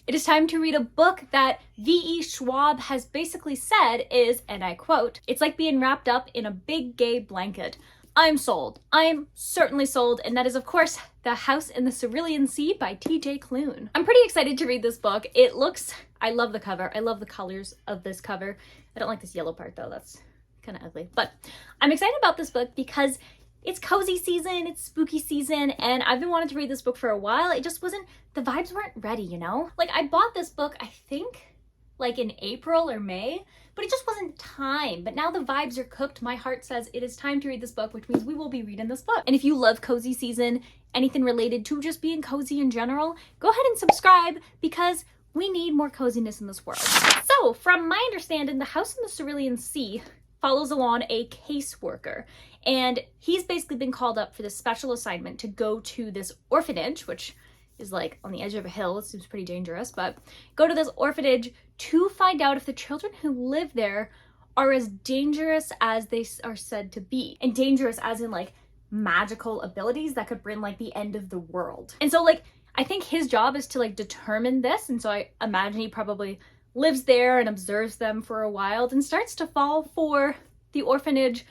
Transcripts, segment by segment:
It is time to read a book that V.E. Schwab has basically said is, and I quote, "It's like being wrapped up in a big gay blanket." I'm sold. I'm certainly sold, and that is, of course, The House in the Cerulean Sea by T.J. Klune. I'm pretty excited to read this book. I love the cover. I love the colors of this cover. I don't like this yellow part, though. That's kind of ugly. But I'm excited about this book because it's cozy season, it's spooky season, and I've been wanting to read this book for a while. It just wasn't, the vibes weren't ready, you know? Like, I bought this book, I think, like in April or May, but it just wasn't time. But now the vibes are cooked. My heart says it is time to read this book, which means we will be reading this book. And if you love cozy season, anything related to just being cozy in general, go ahead and subscribe because we need more coziness in this world. So, from my understanding, The House in the Cerulean Sea follows along a caseworker, and he's basically been called up for this special assignment to go to this orphanage, which is like on the edge of a hill. It seems pretty dangerous, but go to this orphanage to find out if the children who live there are as dangerous as they are said to be. And dangerous as in like magical abilities that could bring like the end of the world. And so like, I think his job is to like determine this. And so I imagine he probably lives there and observes them for a while and starts to fall for the orphanage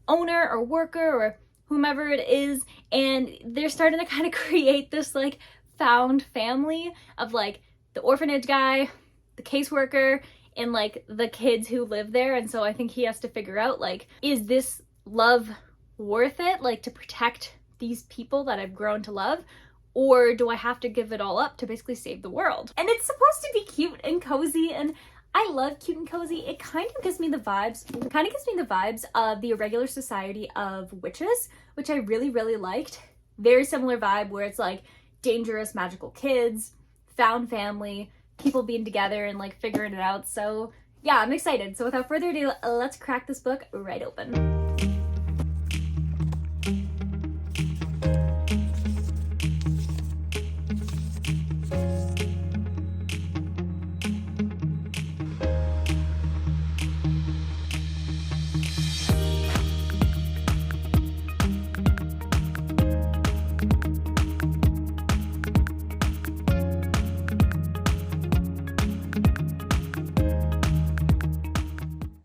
owner or worker or whomever it is. And they're starting to kind of create this like found family of like the orphanage guy, the caseworker, and like the kids who live there. And so I think he has to figure out like, is this love worth it? Like to protect these people that I've grown to love? Or do I have to give it all up to basically save the world? And it's supposed to be cute and cozy, and I love cute and cozy. It kind of gives me the vibes of the Irregular Society of Witches, which I really, really liked. Very similar vibe where it's like dangerous magical kids, found family, people being together and like figuring it out. So yeah, I'm excited. So without further ado, let's crack this book right open.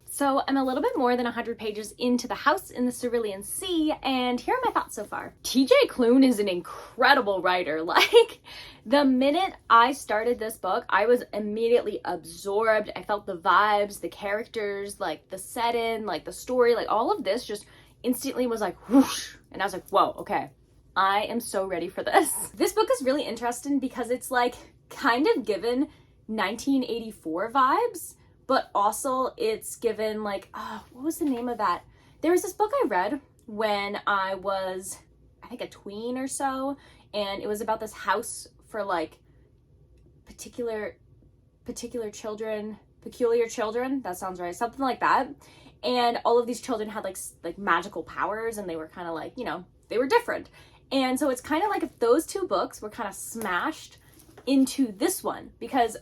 So I'm a little bit more than 100 pages into The House in the Cerulean Sea, and here are my thoughts so far. T.J. Klune is an incredible writer. Like, the minute I started this book, I was immediately absorbed. I felt the vibes, the characters, like the setting, like the story, like all of this just instantly was like whoosh. And I was like, whoa, okay, I am so ready for this. This book is really interesting because it's like kind of given 1984 vibes, but also it's given like, what was the name of that? There was this book I read when I was, I think a tween or so, and it was about this house for like peculiar children, that sounds right, something like that. And all of these children had like magical powers, and they were kind of like, you know, they were different. And so it's kind of like if those two books were kind of smashed into this one, because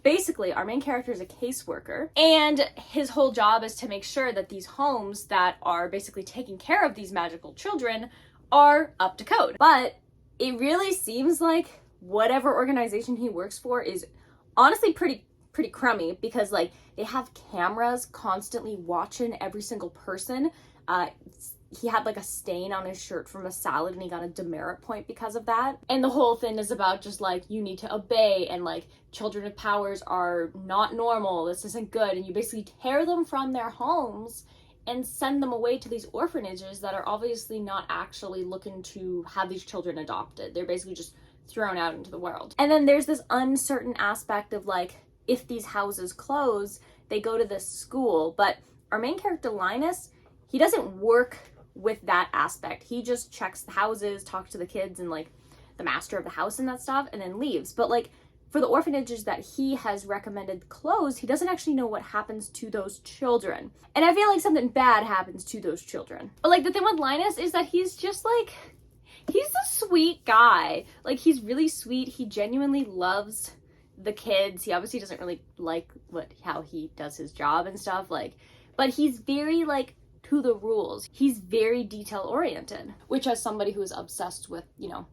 basically, our main character is a caseworker, and his whole job is to make sure that these homes that are basically taking care of these magical children are up to code. But it really seems like whatever organization he works for is honestly pretty crummy, because like they have cameras constantly watching every single person. He had like a stain on his shirt from a salad and he got a demerit point because of that. And the whole thing is about just like, you need to obey, and like children with powers are not normal, this isn't good. And you basically tear them from their homes and send them away to these orphanages that are obviously not actually looking to have these children adopted. They're basically just thrown out into the world. And then there's this uncertain aspect of like, if these houses close, they go to this school. But our main character, Linus, he doesn't work with that aspect. He just checks the houses, talks to the kids and like the master of the house and that stuff, and then leaves. But like for the orphanages that he has recommended close, he doesn't actually know what happens to those children. And I feel like something bad happens to those children. But like the thing with Linus is that he's just like, he's a sweet guy. Like he's really sweet. He genuinely loves the kids. He obviously doesn't really like how he does his job and stuff, like, but he's very like to the rules. He's very detail oriented, which as somebody who is obsessed with, you know,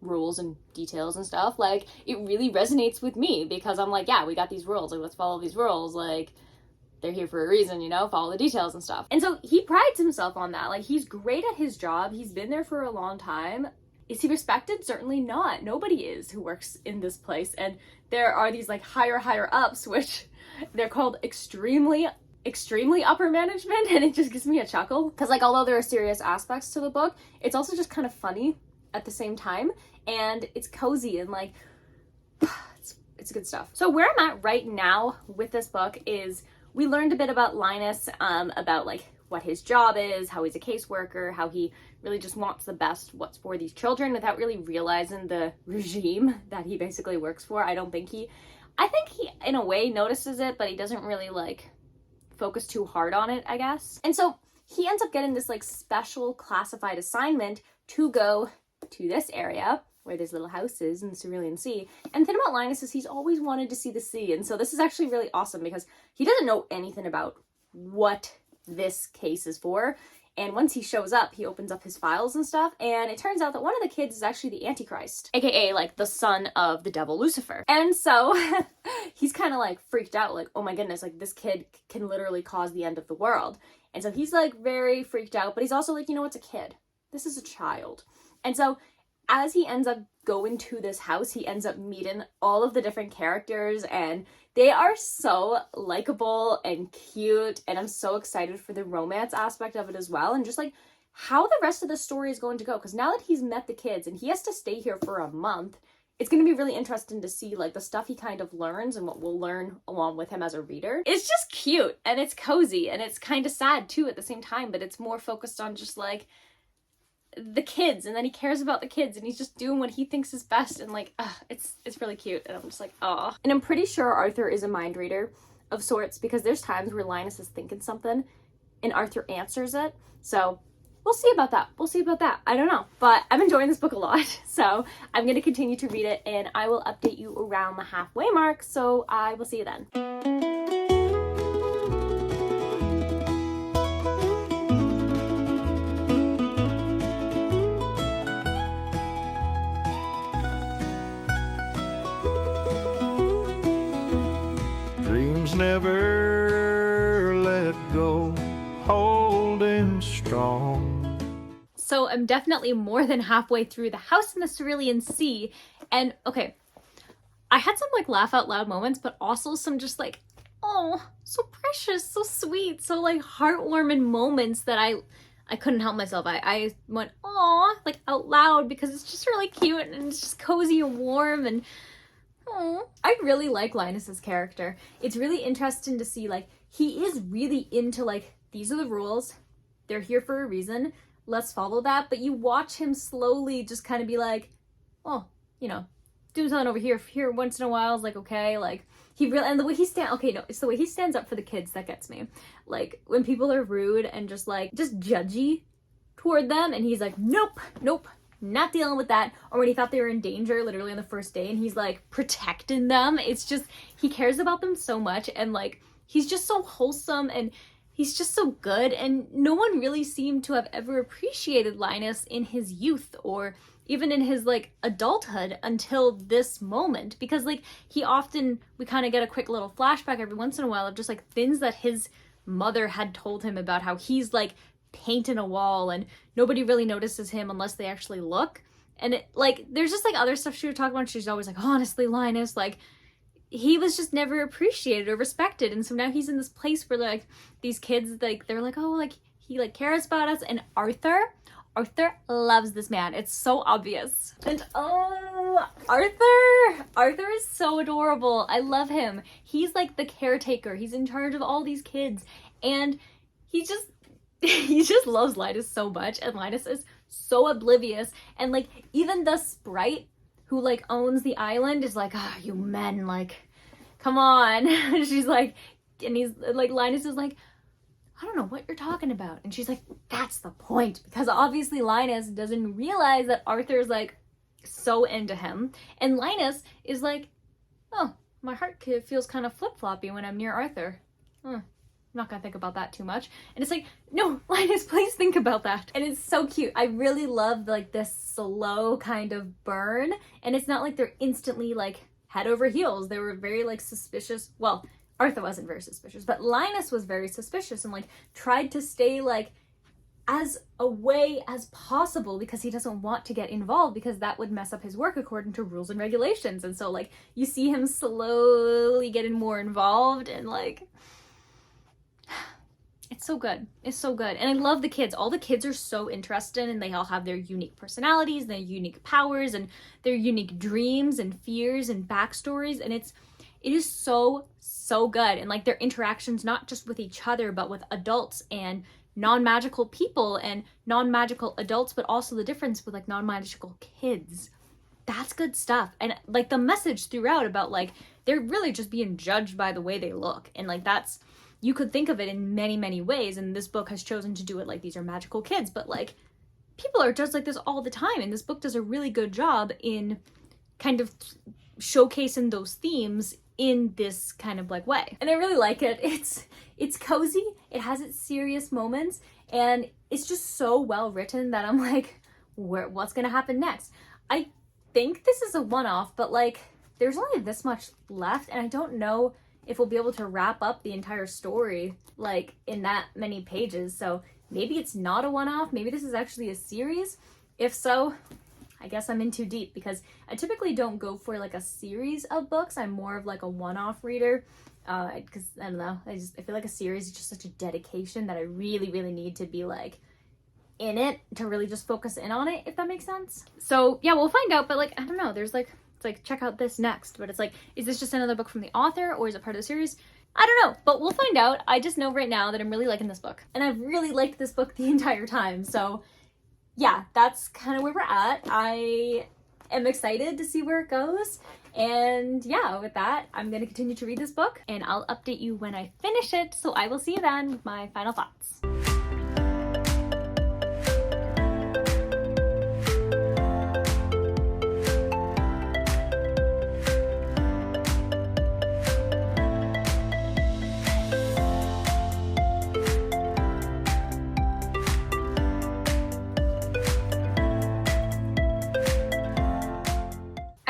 rules and details and stuff, like, it really resonates with me because I'm like, yeah, we got these rules, like, let's follow these rules, like, they're here for a reason, you know, follow the details and stuff. And so he prides himself on that. Like, he's great at his job. He's been there for a long time. Is he respected? Certainly not. Nobody is who works in this place. And there are these like higher ups, which they're called extremely upper management, and it just gives me a chuckle. Because like, although there are serious aspects to the book, it's also just kind of funny at the same time, and it's cozy and like, it's good stuff. So where I'm at right now with this book is we learned a bit about Linus, about like what his job is, how he's a caseworker, how he really just wants the best what's for these children without really realizing the regime that he basically works for. I think he in a way notices it, but he doesn't really like focus too hard on it, I guess. And so he ends up getting this like special classified assignment to go to this area where there's little houses in the Cerulean Sea. And the thing about Linus is he's always wanted to see the sea. And so this is actually really awesome because he doesn't know anything about what this case is for. And once he shows up, he opens up his files and stuff, and it turns out that one of the kids is actually the Antichrist, aka like the son of the devil Lucifer. And so he's kind of like freaked out, like, oh my goodness, like this kid can literally cause the end of the world. And so he's like very freaked out, but he's also like, you know, it's a kid. This is a child. And so as he ends up going to this house, he ends up meeting all of the different characters, and they are so likable and cute, and I'm so excited for the romance aspect of it as well, and just like how the rest of the story is going to go, because now that he's met the kids and he has to stay here for a month, it's going to be really interesting to see like the stuff he kind of learns and what we'll learn along with him as a reader. It's just cute, and it's cozy, and it's kind of sad too at the same time, but it's more focused on just like the kids, and then he cares about the kids, and he's just doing what he thinks is best, and like, it's really cute, and I'm just like, aw. And I'm pretty sure Arthur is a mind reader of sorts, because there's times where Linus is thinking something and Arthur answers it, so we'll see about that. I don't know, but I'm enjoying this book a lot, so I'm going to continue to read it, and I will update you around the halfway mark, so I will see you then. Never let go, holding strong. So I'm definitely more than halfway through The House in the Cerulean Sea, and okay, I had some like laugh out loud moments, but also some just like, oh, so precious, so sweet, so like heartwarming moments that I couldn't help myself. I went, aw, like out loud, because it's just really cute and it's just cozy and warm, and I really like Linus's character. It's really interesting to see, like, he is really into, like, these are the rules. They're here for a reason. Let's follow that. But you watch him slowly just kind of be like, oh, you know, doing something over here once in a while is like, okay, like, he really, and the way he it's the way he stands up for the kids that gets me. Like, when people are rude and just judgy toward them, and he's like, nope, not dealing with that. Or when he thought they were in danger literally on the first day and he's like protecting them. It's just, he cares about them so much, and like he's just so wholesome and he's just so good, and no one really seemed to have ever appreciated Linus in his youth or even in his like adulthood until this moment, because like we kind of get a quick little flashback every once in a while of just like things that his mother had told him about how he's like painting a wall and nobody really notices him unless they actually look. And it, like, there's just like other stuff she would talk about. She's always like, honestly, Linus, like, he was just never appreciated or respected. And so now he's in this place where like these kids, like, they're like, oh, like he like cares about us. And Arthur loves this man. It's so obvious. And oh, Arthur is so adorable. I love him. He's like the caretaker. He's in charge of all these kids, and he just loves Linus so much, and Linus is so oblivious, and like even the sprite who like owns the island is like, you men, like, come on. She's like, and he's like, Linus is like, I don't know what you're talking about, and she's like, that's the point, because obviously Linus doesn't realize that Arthur's like so into him, and Linus is like, oh, my heart feels kind of flip-floppy when I'm near Arthur. not gonna think about that too much. And it's like, no, Linus, please think about that. And it's so cute. I really love like this slow kind of burn. And it's not like they're instantly like head over heels. They were very like suspicious. Well, Arthur wasn't very suspicious, but Linus was very suspicious and like tried to stay like as away as possible because he doesn't want to get involved because that would mess up his work according to rules and regulations. And so like you see him slowly getting more involved and like it's so good. It's so good. And I love the kids. All the kids are so interested and they all have their unique personalities, their unique powers and their unique dreams and fears and backstories. And it is so good. And like their interactions, not just with each other, but with adults and non-magical people and non-magical adults, but also the difference with like non-magical kids. That's good stuff. And like the message throughout about like, they're really just being judged by the way they look. And like that's, you could think of it in many, many ways. And this book has chosen to do it like these are magical kids, but like people are just like this all the time. And this book does a really good job in kind of showcasing those themes in this kind of like way. And I really like it. It's cozy. It has its serious moments and it's just so well written that I'm like, what's gonna happen next? I think this is a one-off, but like there's only this much left and I don't know if we'll be able to wrap up the entire story like in that many pages. So maybe it's not a one-off. Maybe this is actually a series. If so, I guess I'm in too deep because I typically don't go for like a series of books. I'm more of like a one-off reader because I don't know. I feel like a series is just such a dedication that I really, really need to be like in it to really just focus in on it, if that makes sense. So yeah, we'll find out. But like, I don't know. There's like, it's like, check out this next. But it's like, is this just another book from the author or is it part of the series? I don't know, but we'll find out. I just know right now that I'm really liking this book. And I've really liked this book the entire time. So yeah, that's kind of where we're at. I am excited to see where it goes. And yeah, with that, I'm going to continue to read this book and I'll update you when I finish it. So I will see you then with my final thoughts.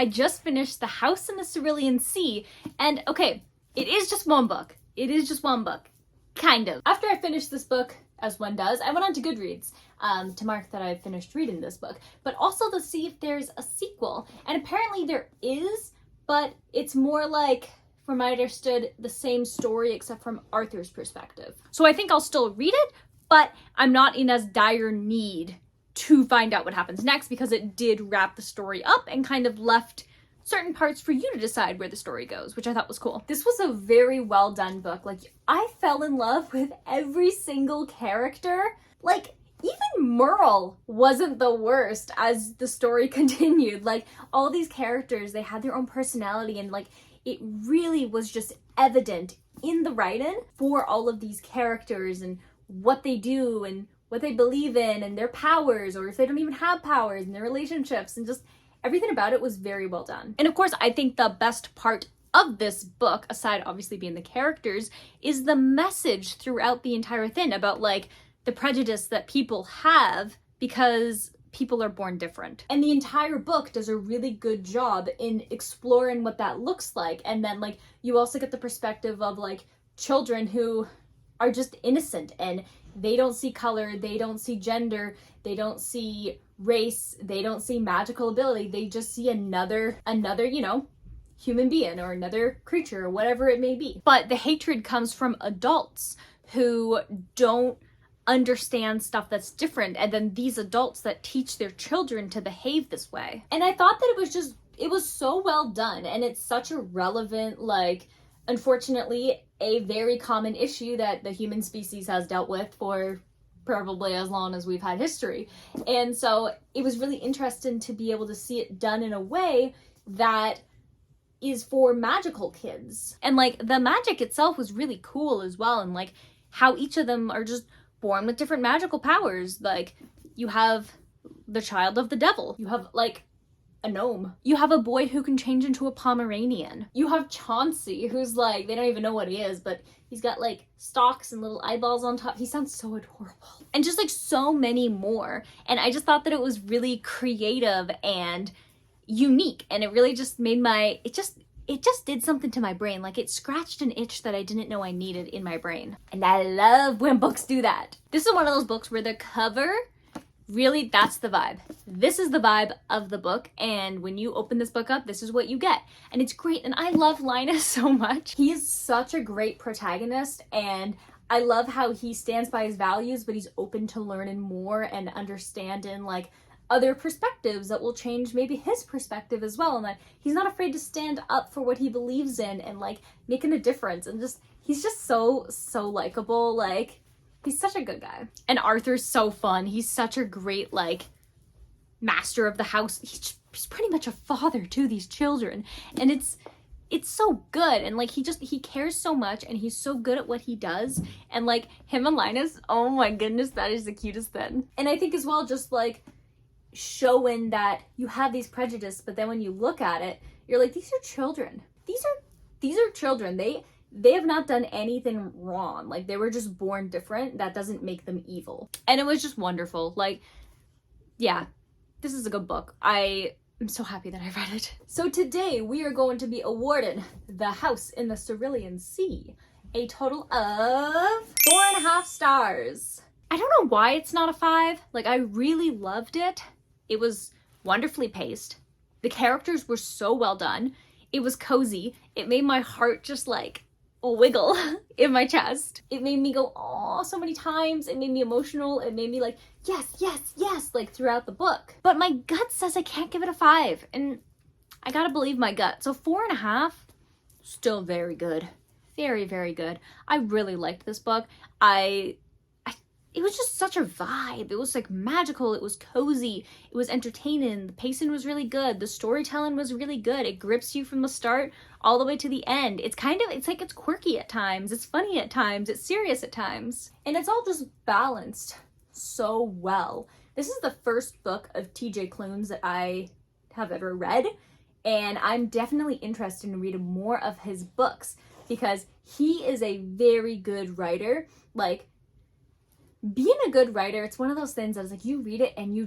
I just finished The House in the Cerulean Sea, and okay, it is just one book. It is just one book. Kind of. After I finished this book, as one does, I went on to Goodreads to mark that I finished reading this book, but also to see if there's a sequel. And apparently there is, but it's more like, from what I understood, the same story except from Arthur's perspective. So I think I'll still read it, but I'm not in as dire need to find out what happens next because it did wrap the story up and kind of left certain parts for you to decide where the story goes, which I thought was cool. This was a very well done book. Like, I fell in love with every single character. Like, even Merle wasn't the worst as the story continued. Like, all these characters, they had their own personality and like, it really was just evident in the writing for all of these characters and what they do and what they believe in and their powers, or if they don't even have powers, and their relationships, and just everything about it was very well done. And of course, I think the best part of this book, aside obviously being the characters, is the message throughout the entire thing about like the prejudice that people have because people are born different. And the entire book does a really good job in exploring what that looks like. And then like you also get the perspective of like children who are just innocent and they don't see color, they don't see gender, they don't see race, they don't see magical ability, they just see another, you know, human being or another creature or whatever it may be. But the hatred comes from adults who don't understand stuff that's different, and then these adults that teach their children to behave this way. And I thought that it was so well done, and it's such a relevant, like, unfortunately, a very common issue that the human species has dealt with for probably as long as we've had history. And so it was really interesting to be able to see it done in a way that is for magical kids. And like the magic itself was really cool as well, and like how each of them are just born with different magical powers. Like you have the child of the devil, you have like a gnome. You have a boy who can change into a Pomeranian. You have Chauncey, who's like, they don't even know what he is, but he's got like stalks and little eyeballs on top. He sounds so adorable. And just like so many more. And I just thought that it was really creative and unique. And it really just made my, it just did something to my brain. Like it scratched an itch that I didn't know I needed in my brain. And I love when books do that. This is one of those books where the cover, really, that's the vibe. This is the vibe of the book, and when you open this book up, this is what you get. And it's great, and I love Linus so much. He is such a great protagonist, and I love how he stands by his values, but he's open to learning more and understanding like other perspectives that will change maybe his perspective as well, and that he's not afraid to stand up for what he believes in and like making a difference, and just he's just so likable. Like he's such a good guy. And Arthur's so fun. He's such a great, like, master of the house. He's pretty much a father to these children. And it's so good. And, like, he cares so much, and he's so good at what he does. And, like, him and Linus, oh my goodness, that is the cutest thing. And I think as well, just, like, showing that you have these prejudices, but then when you look at it, you're like, these are children. These are children. They have not done anything wrong. Like, they were just born different. That doesn't make them evil. And it was just wonderful. Like, yeah, this is a good book. I am so happy that I read it. So today we are going to be awarded The House in the Cerulean Sea, a total of 4.5 stars. I don't know why it's not a 5. Like, I really loved it. It was wonderfully paced. The characters were so well done. It was cozy. It made my heart just like wiggle in my chest. It made me go, oh, so many times. It made me emotional. It made me like, yes, like throughout the book. But my gut says I can't give it a 5. And I gotta believe my gut. So 4.5, still very good. Very, very good. I really liked this book. It was just such a vibe. It was like magical. It was cozy. It was entertaining. The pacing was really good. The storytelling was really good. It grips you from the start all the way to the end. It's like it's quirky at times. It's funny at times. It's serious at times. And it's all just balanced so well. This is the first book of TJ Klune's that I have ever read. And I'm definitely interested in reading more of his books because he is a very good writer. Like, being a good writer, it's one of those things that is like you read it and you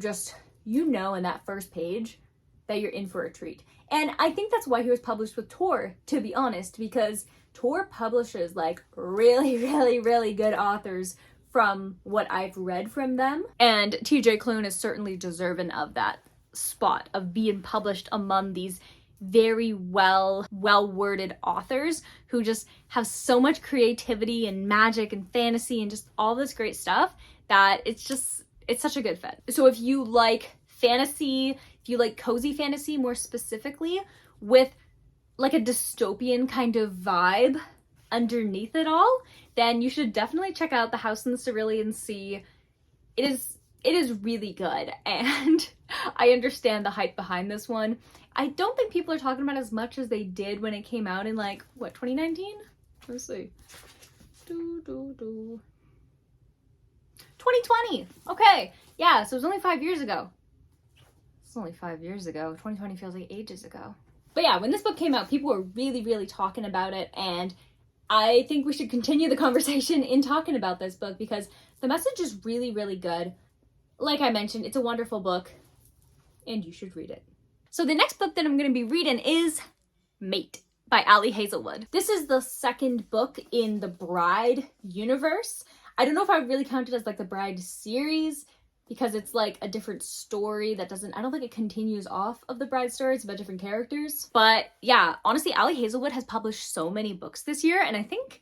know in that first page that you're in for a treat. And I think that's why he was published with Tor, to be honest, because Tor publishes like really, really, really good authors from what I've read from them. And TJ Klune is certainly deserving of that spot of being published among these very well-worded authors who just have so much creativity and magic and fantasy and just all this great stuff that it's such a good fit. So if you like fantasy, if you like cozy fantasy more specifically with like a dystopian kind of vibe underneath it all, then you should definitely check out The House in the Cerulean Sea. It is really good, and I understand the hype behind this one. I don't think people are talking about it as much as they did when it came out in like, what, 2019? Let's see. 2020! Okay, yeah, so it was only 5 years ago. It's only 5 years ago. 2020 feels like ages ago. But yeah, when this book came out, people were really, really talking about it, and I think we should continue the conversation in talking about this book because the message is really, really good. Like I mentioned, it's a wonderful book, and you should read it. So the next book that I'm going to be reading is Mate by Ali Hazelwood. This is the second book in the Bride universe. I don't know if I would really count it as like the Bride series because it's like a different story that I don't think it continues off of the Bride story. It's about different characters. But yeah, honestly, Ali Hazelwood has published so many books this year, and I think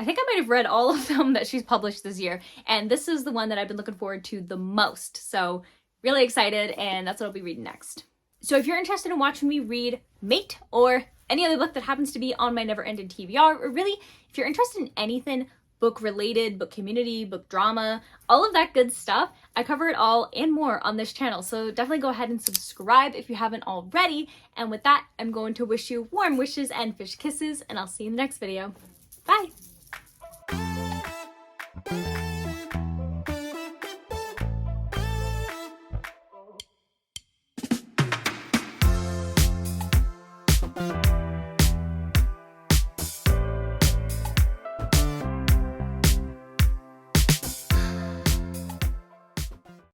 I might have read all of them that she's published this year. And this is the one that I've been looking forward to the most. So really excited, and that's what I'll be reading next. So if you're interested in watching me read Mate or any other book that happens to be on my never-ending TBR, or really, if you're interested in anything book-related, book community, book drama, all of that good stuff, I cover it all and more on this channel. So definitely go ahead and subscribe if you haven't already. And with that, I'm going to wish you warm wishes and fish kisses, and I'll see you in the next video. Bye!